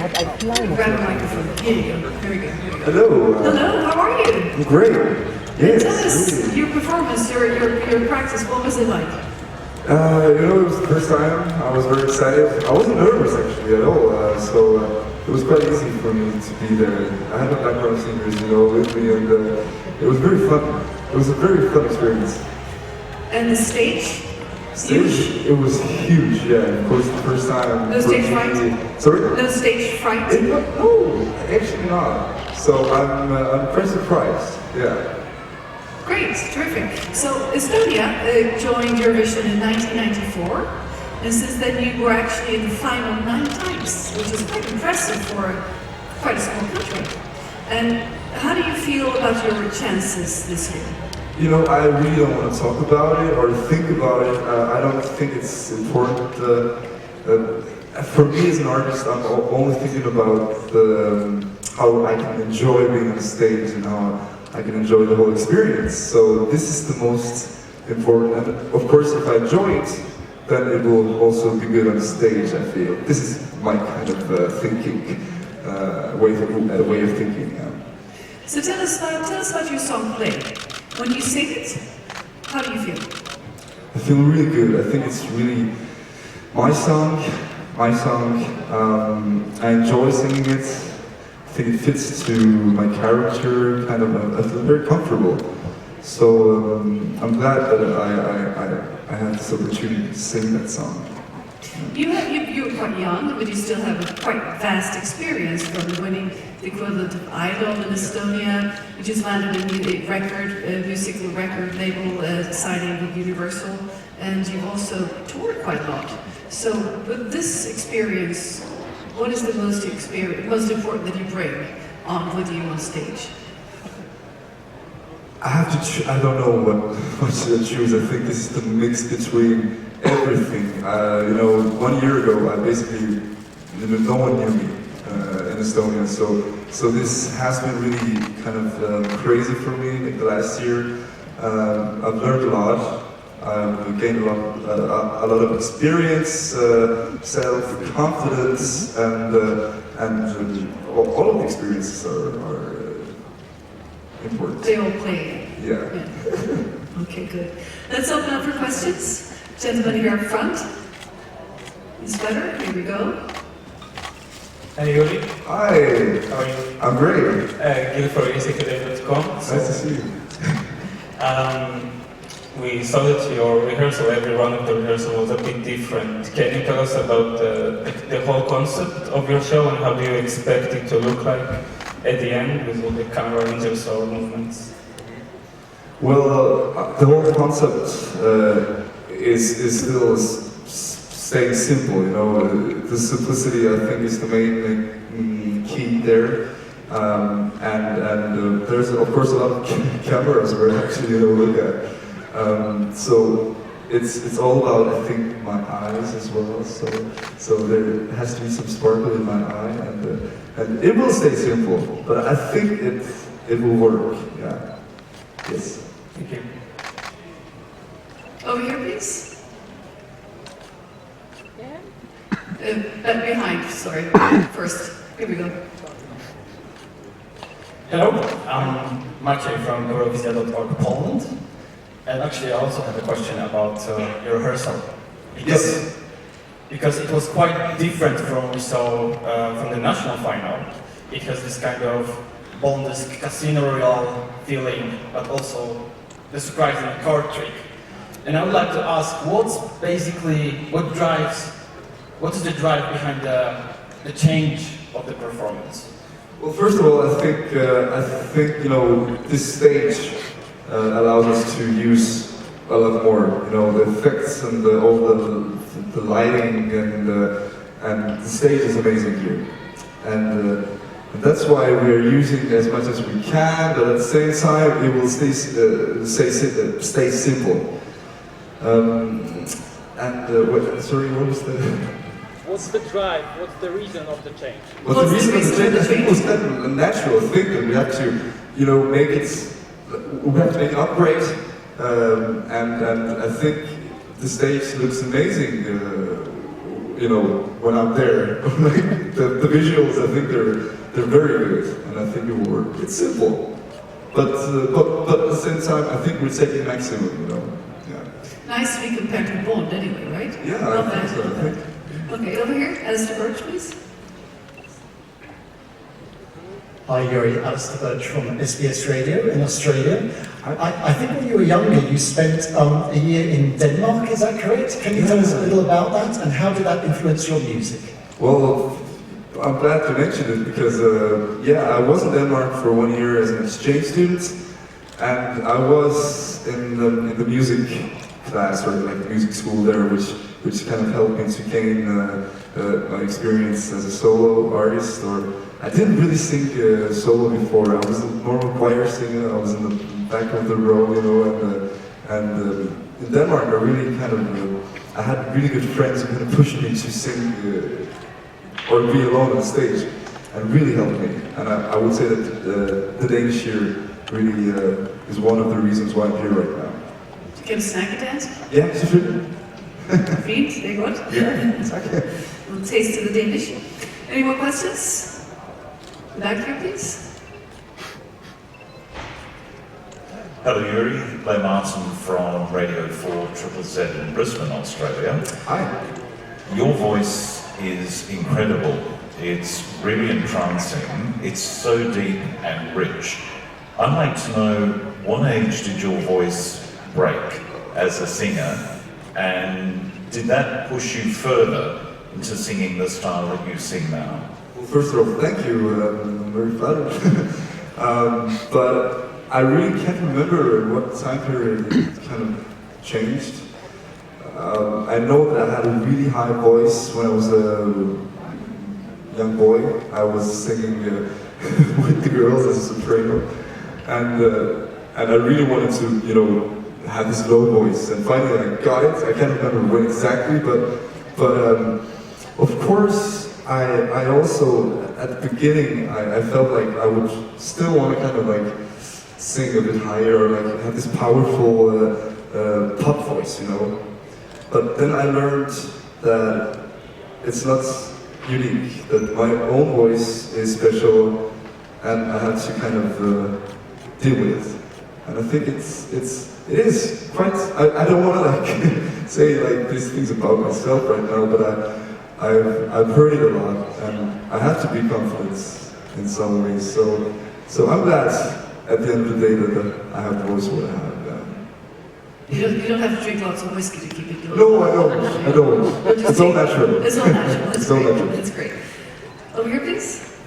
Grab a microphone. Here you go. Very good. Hello. Hello, how are you? I'm great. Yes. Tell us your performance, your practice. What was it like? It was the first time. I was very excited. I wasn't nervous actually at all. It was quite easy for me to be there. I had a background singers, with me, and it was very fun. It was a very fun experience. And the stage? Stage? It was huge. Yeah, of course, the first time. No stage fright? Sorry? No stage fright? No, actually not. So I'm quite surprised. Yeah. Great, terrific. So Estonia joined Eurovision in 1994, and since then you were actually in the final 9 times, which is quite impressive for quite a small country. And how do you feel about your chances this year? I really don't want to talk about it or think about it. I don't think it's important. For me as an artist, I'm only thinking about how I can enjoy being on stage and how I can enjoy the whole experience. So this is the most important. And of course, if I enjoy it, then it will also be good on stage, I feel. This is my kind of thinking, way of thinking. So tell us about your song Play. When you sing it, how do you feel? I feel really good. I think it's really my song. I enjoy singing it. I think it fits to my character, kind of. I feel very comfortable. So I'm glad that I had this opportunity to sing that song. You're quite young, but you still have a quite vast experience from winning the equivalent of Idol in Estonia. You just landed a musical record label signing with Universal, and you've also toured quite a lot. So with this experience, what is the most important that you bring on with you on stage? I have to. I don't know what should I choose. I think this is the mix between everything. 1 year ago, I basically, no one knew me in Estonia. So this has been really kind of crazy for me. Like the last year, I've learned a lot. I've gained a lot of experience, self-confidence, and all of the experiences are important. They all play. Yeah. Okay, good. Let's open up for questions. Gentleman here up front. Is better? Here we go. Hey, Jüri. Hi. How are you? I'm great. Gil for EasyCadet.com. Nice to see you. We saw that your rehearsal, every one of the rehearsal was a bit different. Can you tell us about the whole concept of your show and how do you expect it to look like at the end with all the camera angles or movements? Well, the whole concept is still staying simple. The simplicity I think is the main key there, and there's of course a lot of cameras we're actually look at. So it's all about, I think, my eyes as well. So there has to be some sparkle in my eye, and it will stay simple, but I think it will work. Yeah. Yes. Thank you. Over here, please. Yeah. Back behind, sorry. First. Here we go. Hello, I'm Maciej from Eurovision.org Poland. And actually I also have a question about your rehearsal. Because it was quite different from what we saw from the national final. It has this kind of bonus casino royale feeling, but also the surprising card trick. And I would like to ask, what is the drive behind the change of the performance? Well, first of all, I think this stage allows us to use a lot more. The effects and all the lighting and the stage is amazing here, and that's why we are using as much as we can. But at the same time, it will stay simple. Sorry, what was the? What's the drive? What's the reason of the change? What's the reason of the change? I think it was kind of a natural thing that we have to, make it. We have to make an upgrade, and I think the stage looks amazing. you know, when I'm there, like the visuals, I think they're very good, and I think it will work. It's simple, but at the same time, I think we're taking maximum, you know. Yeah. Nice to be compared to Bond anyway, right? Yeah, Love I think that. so. I think. Okay, over here, Alistair Birch, please. Hi, Jüri. Alistair Birch from SBS Radio in Australia. I think when you were younger, you spent a year in Denmark, is that correct? Can you tell us a little about that, and how did that influence your music? Well, I'm glad you mentioned it because, yeah, I was in Denmark for 1 year as an exchange student, and I was in the music class, or like music school there, which kind of helped me to gain my experience as a solo artist. Or I didn't really sing solo before. I was a normal choir singer. I was in the back of the row, you know, and in Denmark, I really kind of I had really good friends who kind of pushed me to sing or be alone on stage, and really helped me. And I would say that the Danish year really is one of the reasons why I'm here right now. Kan du snakke dansk? Ja, selvfølgelig. Fint, det er godt. Ja, tak. We'll taste the Danish. Any more questions? Back here, please. Hello, Jüri. Leigh Martin from Radio 4 Triple Z in Brisbane, Australia. Hi. Your voice is incredible. It's really entrancing. It's so deep and rich. I'd like to know, what age did your voice break as a singer, and did that push you further into singing the style that you sing now? Well, first of all, thank you. I'm very flattered. But I really can't remember what time period it kind of changed. I know that I had a really high voice when I was a young boy. I was singing with the girls as a soprano, and I really wanted to, you know, have this low voice. And finally, I got it. I can't remember when exactly, but of course, I also at the beginning I felt like I would still want to kind of like sing a bit higher, or like have this powerful pop voice, you know. But then I learned that it's not unique, that my own voice is special, and I had to kind of deal with it. And I think it is quite. I don't want to like say like these things about myself right now, but I've heard it a lot, and I have to be confident in some ways. So I'm glad at the end of the day that I have the voice what I have. You don't have to drink lots of whiskey to keep it going. No, I don't. It's all natural. It's all natural. That's It's all great. natural. That's great. Over here, please.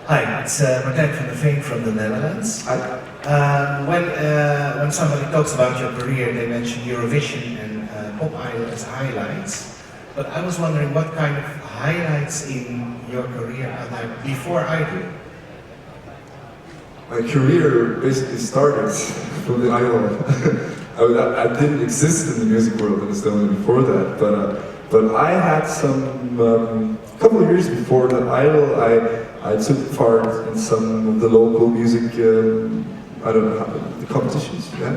Hi, it's Martijn van der Veen from the Netherlands. When somebody talks about your career, they mention Eurovision and Pop Idol as highlights. But I was wondering what kind of highlights in your career are there before Idol? My career basically started from the Idol. I didn't exist in the music world in Estonia before that, but I had some couple of years before the Idol. I took part in some of the local music, I don't know, the competitions, yeah,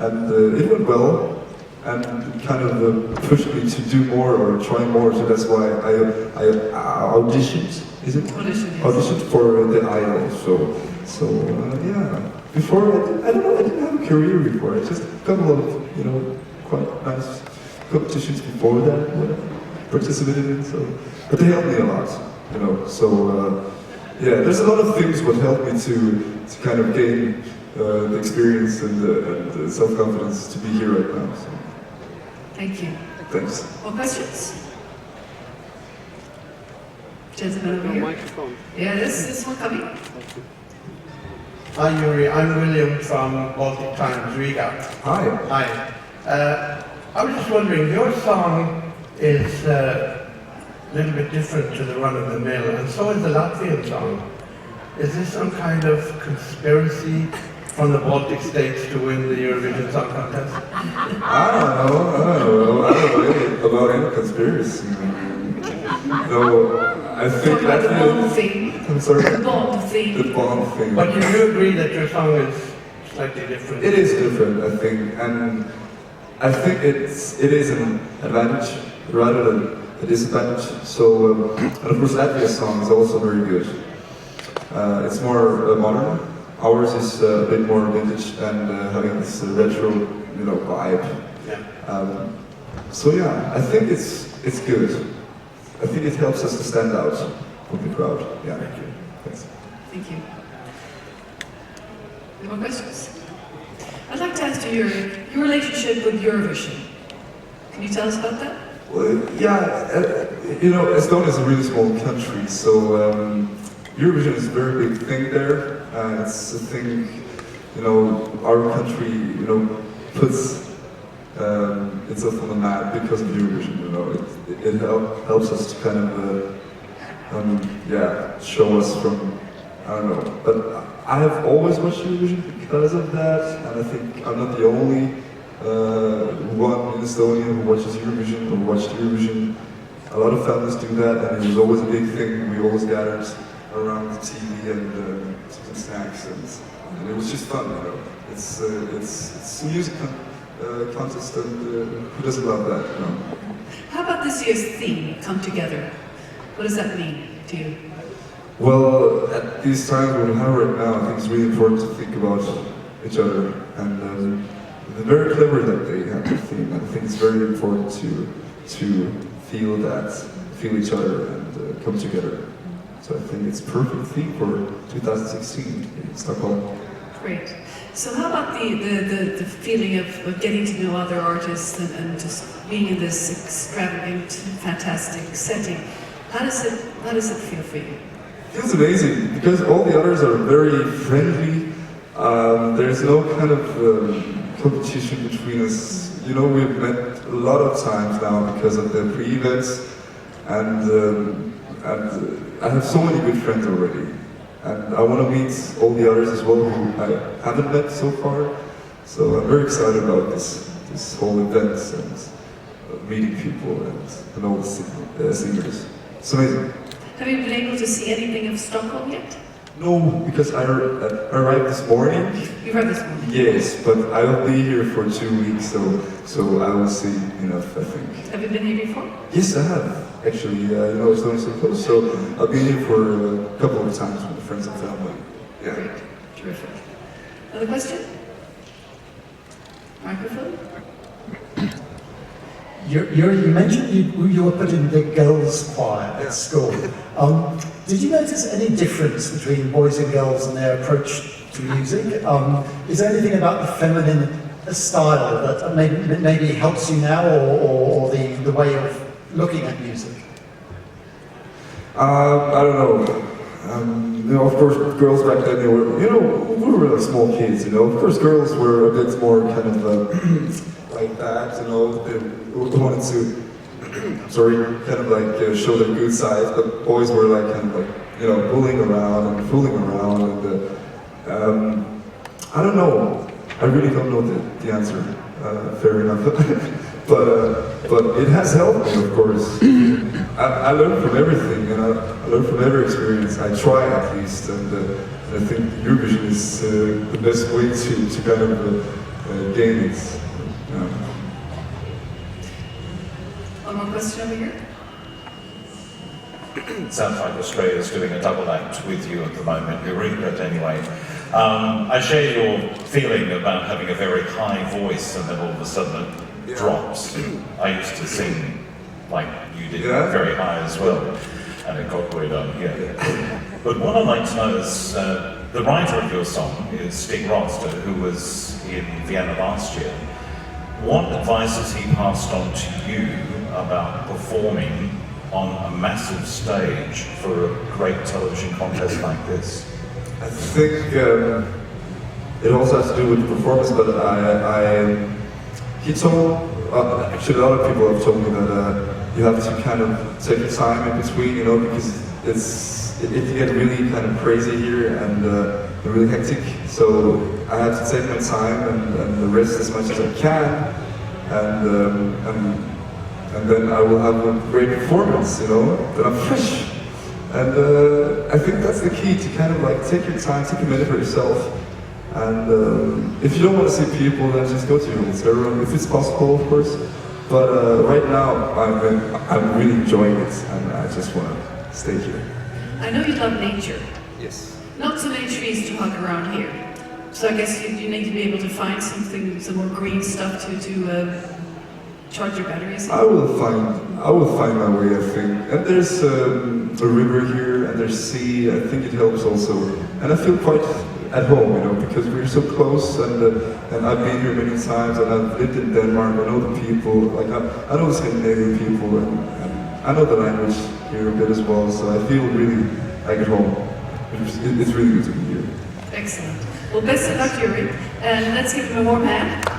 and it went well, and it kind of pushed me to do more or try more. So that's why I auditioned. Is it? Auditioned for the Idol. So yeah. Before I don't know. I didn't have a career before. I just a couple of quite nice competitions before that. Participated in. So, but they helped me a lot. So. Yeah, there's a lot of things what helped me to kind of gain the experience and the self-confidence to be here right now. So. Thank you. Thanks. More questions? Gentlemen over here. Microphone. Yeah, this one coming. Hi Jüri, I'm William from Baltic Times, Riga. Hi. Hi. I was just wondering, your song is a little bit different to the run-of-the-mill, and so is the Latvian song. Is this some kind of conspiracy from the Baltic states to win the Eurovision Song Contest? I don't know about any conspiracy. No, I think Talk about the Latvia. Bond thing. I'm sorry. The Bond thing. The Bond thing. But you do agree that your song is slightly different? It is different, I think, and I think it is an advantage rather than a disadvantage. So, and of course, Latvia's song is also very good. It's more modern. Ours is a bit more vintage and having this retro, vibe. Yeah. So yeah, I think it's good. I think it helps us to stand out from the crowd. Yeah. Thank you. Thanks. Thank you. Any more questions? I'd like to ask you your relationship with Eurovision. Can you tell us about that? Well, yeah, Estonia is a really small country, so Eurovision is a very big thing there. It's a thing, our country, puts itself on the map because of Eurovision. It helps us to kind of, show us from, I don't know. But I have always watched Eurovision because of that, and I think I'm not the only one in Estonia who watches Eurovision or watched Eurovision. A lot of families do that, and it was always a big thing. We always gathered around the TV and some snacks, and it was just fun. It's a music contest, and who doesn't love that? How about this year's theme, Come Together? What does that mean to you? Well, at these times when we have right now, I think it's really important to think about each other, and they're very clever that they have the theme. I think it's very important to feel each other and come together. So I think it's a perfect theme for 2016 in Stockholm. Great. So how about the feeling of getting to know other artists and just being in this extravagant, fantastic setting? How does it feel for you? It feels amazing because all the others are very friendly. There's no kind of competition between us. We've met a lot of times now because of the pre-events, and I have so many good friends already. And I want to meet all the others as well who I haven't met so far. So I'm very excited about this whole event and meeting people and all the singers. It's amazing. Have you been able to see anything of Stockholm yet? No, because I arrived this morning. You arrived this morning? Yes, but I will be here for 2 weeks, so I will see enough, I think. Have you been here before? Yes, I have. Actually, Estonia so close, so I've been here for a couple of times with friends and family. Yeah. Great. Terrific. Another question? Microphone? You mentioned you were put in the girls' choir at school. Did you notice any difference between boys and girls and their approach to music? Is there anything about the feminine style that maybe helps you now, or the way of looking at music? I don't know. Of course, girls back then, they were, we were like small kids, Of course, girls were a bit more kind of like that, They wanted to, kind of like show their good side, but boys were like kind of like, bullying around and fooling around, and I don't know. I really don't know the answer. Fair enough. But it has helped me, of course. I learned from everything, and I learned from every experience. I try at least, and I think Eurovision is the best way to kind of gain it. One more question over here. It sounds like Australia's doing a double act with you at the moment, Jüri, but anyway. I share your feeling about having a very high voice and then all of a sudden it drops. I used to sing like you did, very high as well, and it got way down here. But what I'd like to know is, the writer of your song is Stig Rådstedt, who was in Vienna last year. What advice has he passed on to you about performing on a massive stage for a great television contest like this? I think it also has to do with the performance, but he told, actually a lot of people have told me that you have to kind of take your time in between, because it can get really kind of crazy here and really hectic. So I had to take my time and rest as much as I can, and then I will have a great performance, that I'm fresh. And I think that's the key, to kind of like take your time, take a minute for yourself, And if you don't want to see people, then just go to your hotel, if it's possible, of course. But right now, I'm really enjoying it, and I just want to stay here. I know you love nature. Yes. Not so many trees to hug around here. So I guess you need to be able to find something, some more green stuff to charge your batteries. I will find my way, I think. And there's a river here, and there's sea. I think it helps also. And I feel quite at home, you know, because we're so close, and I've been here many times, and I've lived in Denmark. I know the people. Like I know the Scandinavian people, and I know the language here a bit as well. So I feel really like at home. It's really good to be here. Excellent. Well, best of luck, Jüri. And let's give him a warm hand.